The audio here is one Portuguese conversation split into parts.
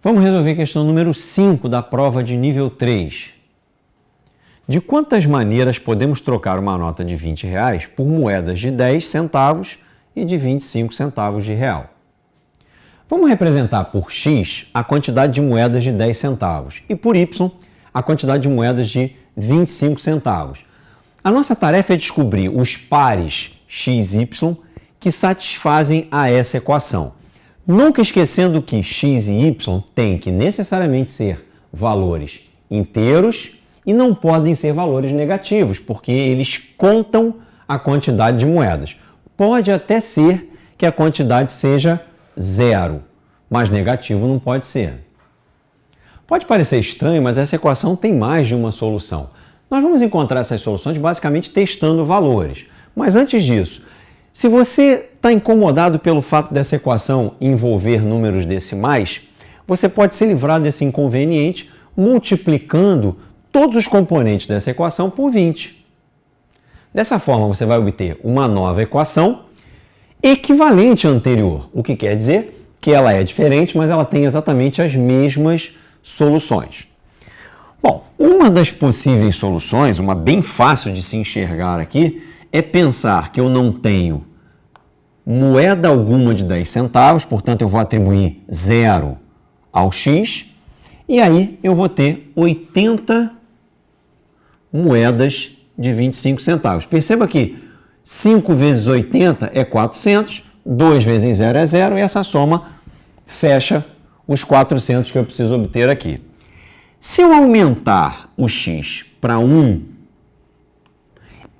Vamos resolver a questão número 5 da prova de nível 3. De quantas maneiras podemos trocar uma nota de R$20 por moedas de 10 centavos e de 25 centavos de real? Vamos representar por x a quantidade de moedas de 10 centavos e por y a quantidade de moedas de 25 centavos. A nossa tarefa é descobrir os pares x e y que satisfazem a essa equação. Nunca esquecendo que x e y têm que necessariamente ser valores inteiros e não podem ser valores negativos, porque eles contam a quantidade de moedas. Pode até ser que a quantidade seja 0, mas negativo não pode ser. Pode parecer estranho, mas essa equação tem mais de uma solução. Nós vamos encontrar essas soluções basicamente testando valores. Mas antes disso, se você está incomodado pelo fato dessa equação envolver números decimais, você pode se livrar desse inconveniente multiplicando todos os componentes dessa equação por 20. Dessa forma, você vai obter uma nova equação equivalente à anterior, o que quer dizer que ela é diferente, mas ela tem exatamente as mesmas soluções. Bom, uma das possíveis soluções, uma bem fácil de se enxergar aqui, é pensar que eu não tenho moeda alguma de 10 centavos, portanto eu vou atribuir 0 ao x, e aí eu vou ter 80 moedas de 25 centavos. Perceba que 5 vezes 80 é 400, 2 vezes 0 é 0, e essa soma fecha os 400 que eu preciso obter aqui. Se eu aumentar o x para 1,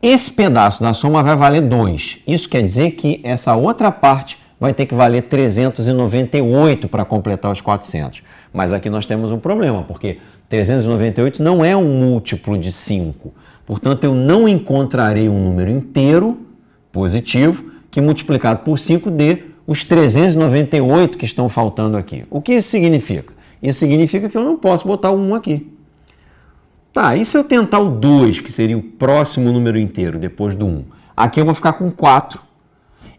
esse pedaço da soma vai valer 2. Isso quer dizer que essa outra parte vai ter que valer 398 para completar os 400. Mas aqui nós temos um problema, porque 398 não é um múltiplo de 5. Portanto, eu não encontrarei um número inteiro positivo que multiplicado por 5 dê os 398 que estão faltando aqui. O que isso significa? Isso significa que eu não posso botar o 1 aqui. Tá, e se eu tentar o 2, que seria o próximo número inteiro depois do 1? Aqui eu vou ficar com 4.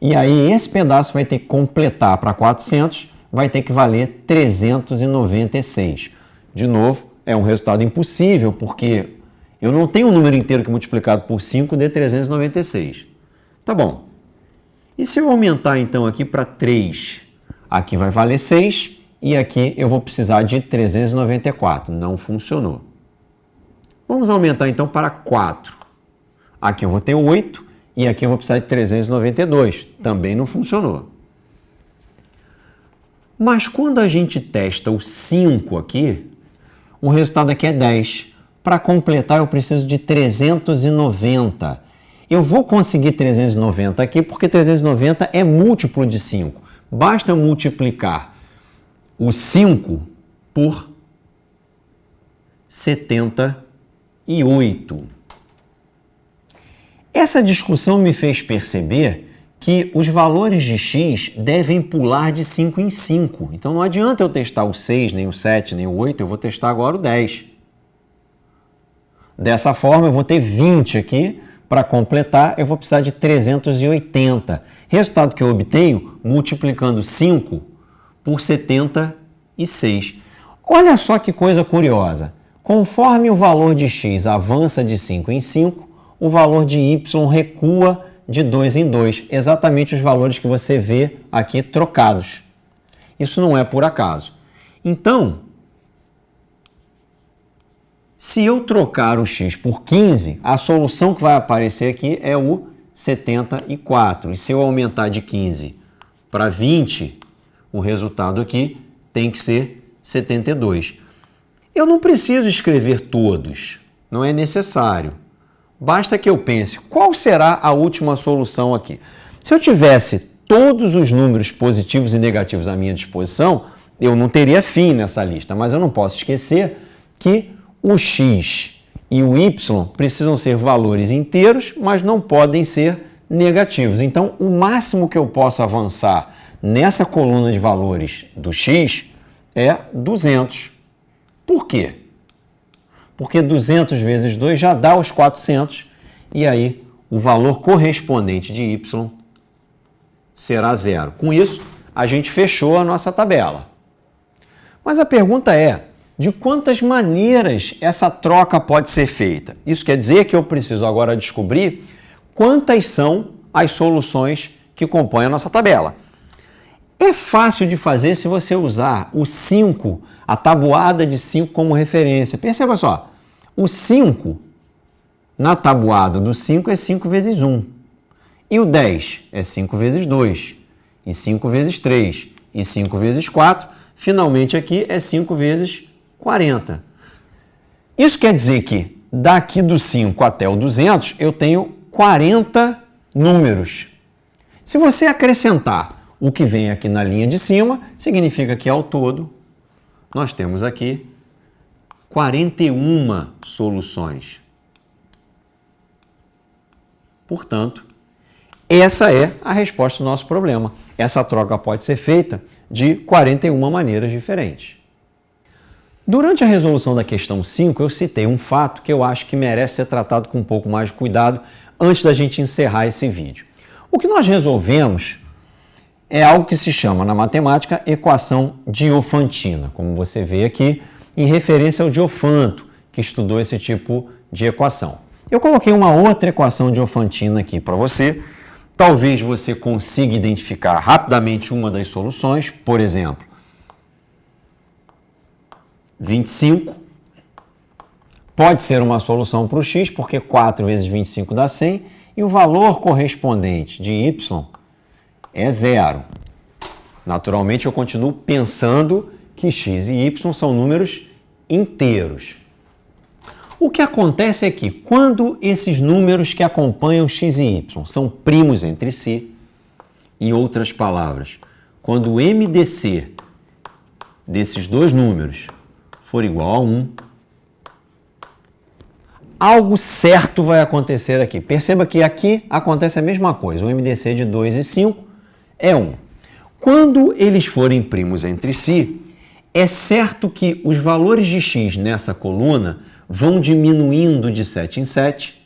E aí esse pedaço vai ter que completar para 400, vai ter que valer 396. De novo, é um resultado impossível, porque eu não tenho um número inteiro que multiplicado por 5 dê 396. Tá bom. E se eu aumentar então aqui para 3? Aqui vai valer 6 e aqui eu vou precisar de 394. Não funcionou. Vamos aumentar então para 4. Aqui eu vou ter 8 e aqui eu vou precisar de 392. Também não funcionou. Mas quando a gente testa o 5 aqui, o resultado aqui é 10. Para completar eu preciso de 390. Eu vou conseguir 390 aqui porque 390 é múltiplo de 5. Basta eu multiplicar o 5 por 78. Essa discussão me fez perceber que os valores de x devem pular de 5 em 5. Então não adianta eu testar o 6, nem o 7, nem o 8, eu vou testar agora o 10. Dessa forma eu vou ter 20 aqui, para completar eu vou precisar de 380. Resultado que eu obtenho multiplicando 5 por 76. Olha só que coisa curiosa. Conforme o valor de x avança de 5 em 5, o valor de y recua de 2 em 2. Exatamente os valores que você vê aqui trocados. Isso não é por acaso. Então, se eu trocar o x por 15, a solução que vai aparecer aqui é o 74. E se eu aumentar de 15 para 20, o resultado aqui tem que ser 72. Eu não preciso escrever todos, não é necessário. Basta que eu pense qual será a última solução aqui. Se eu tivesse todos os números positivos e negativos à minha disposição, eu não teria fim nessa lista, mas eu não posso esquecer que o x e o y precisam ser valores inteiros, mas não podem ser negativos. Então, o máximo que eu posso avançar nessa coluna de valores do x é 200. Por quê? Porque 200 vezes 2 já dá os 400 e aí o valor correspondente de y será 0. Com isso, a gente fechou a nossa tabela. Mas a pergunta é, de quantas maneiras essa troca pode ser feita? Isso quer dizer que eu preciso agora descobrir quantas são as soluções que compõem a nossa tabela. É fácil de fazer se você usar o 5, a tabuada de 5 como referência. Perceba só, o 5 na tabuada do 5 é 5 vezes 1. E o 10 é 5 vezes 2, e 5 vezes 3, e 5 vezes 4. Finalmente aqui é 5 vezes 40. Isso quer dizer que daqui do 5 até o 200 eu tenho 40 números. Se você acrescentar o que vem aqui na linha de cima, significa que ao todo nós temos aqui 41 soluções. Portanto, essa é a resposta do nosso problema. Essa troca pode ser feita de 41 maneiras diferentes. Durante a resolução da questão 5, eu citei um fato que eu acho que merece ser tratado com um pouco mais de cuidado antes da gente encerrar esse vídeo. O que nós resolvemos é algo que se chama na matemática equação diofantina, como você vê aqui, em referência ao Diofanto, que estudou esse tipo de equação. Eu coloquei uma outra equação diofantina aqui para você. Talvez você consiga identificar rapidamente uma das soluções, por exemplo, 25 pode ser uma solução para o x, porque 4 vezes 25 dá 100, e o valor correspondente de y é 0. Naturalmente, eu continuo pensando que x e y são números inteiros. O que acontece é que, quando esses números que acompanham x e y são primos entre si, em outras palavras, quando o MDC desses dois números for igual a 1, algo certo vai acontecer aqui. Perceba que aqui acontece a mesma coisa. O MDC de 2 e 5 é 1. Quando eles forem primos entre si, é certo que os valores de x nessa coluna vão diminuindo de 7 em 7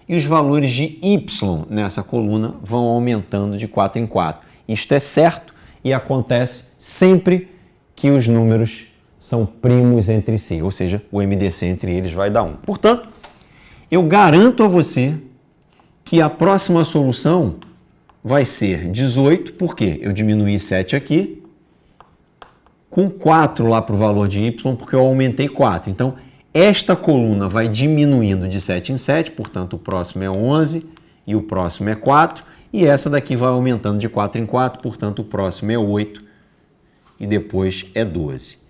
e os valores de y nessa coluna vão aumentando de 4 em 4. Isto é certo e acontece sempre que os números são primos entre si, ou seja, o MDC entre eles vai dar 1. Portanto, eu garanto a você que a próxima solução vai ser 18, porque eu diminuí 7 aqui, com 4 lá para o valor de y, porque eu aumentei 4. Então, esta coluna vai diminuindo de 7 em 7, portanto, o próximo é 11 e o próximo é 4. E essa daqui vai aumentando de 4 em 4, portanto, o próximo é 8 e depois é 12.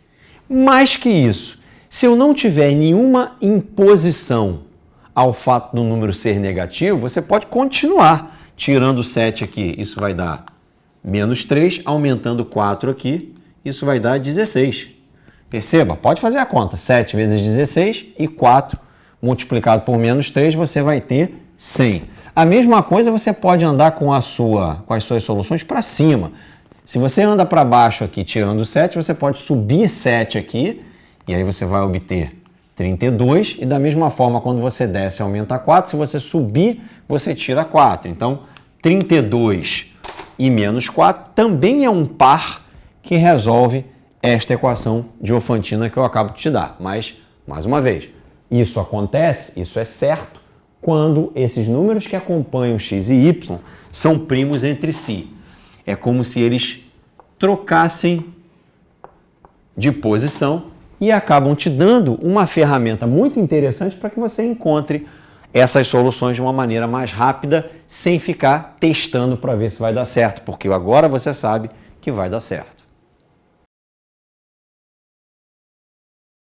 Mais que isso, se eu não tiver nenhuma imposição ao fato do número ser negativo, você pode continuar tirando 7 aqui. Isso vai dar menos 3, aumentando 4 aqui, isso vai dar 16. Perceba, pode fazer a conta. 7 vezes 16 e 4 multiplicado por menos 3, você vai ter 100. A mesma coisa você pode andar com as suas soluções para cima. Se você anda para baixo aqui tirando 7, você pode subir 7 aqui, e aí você vai obter 32, e da mesma forma, quando você desce, aumenta 4, se você subir, você tira 4. Então, 32 e menos 4 também é um par que resolve esta equação diofantina que eu acabo de te dar. Mas, mais uma vez, isso acontece, isso é certo, quando esses números que acompanham x e y são primos entre si. É como se eles trocassem de posição e acabam te dando uma ferramenta muito interessante para que você encontre essas soluções de uma maneira mais rápida, sem ficar testando para ver se vai dar certo, porque agora você sabe que vai dar certo.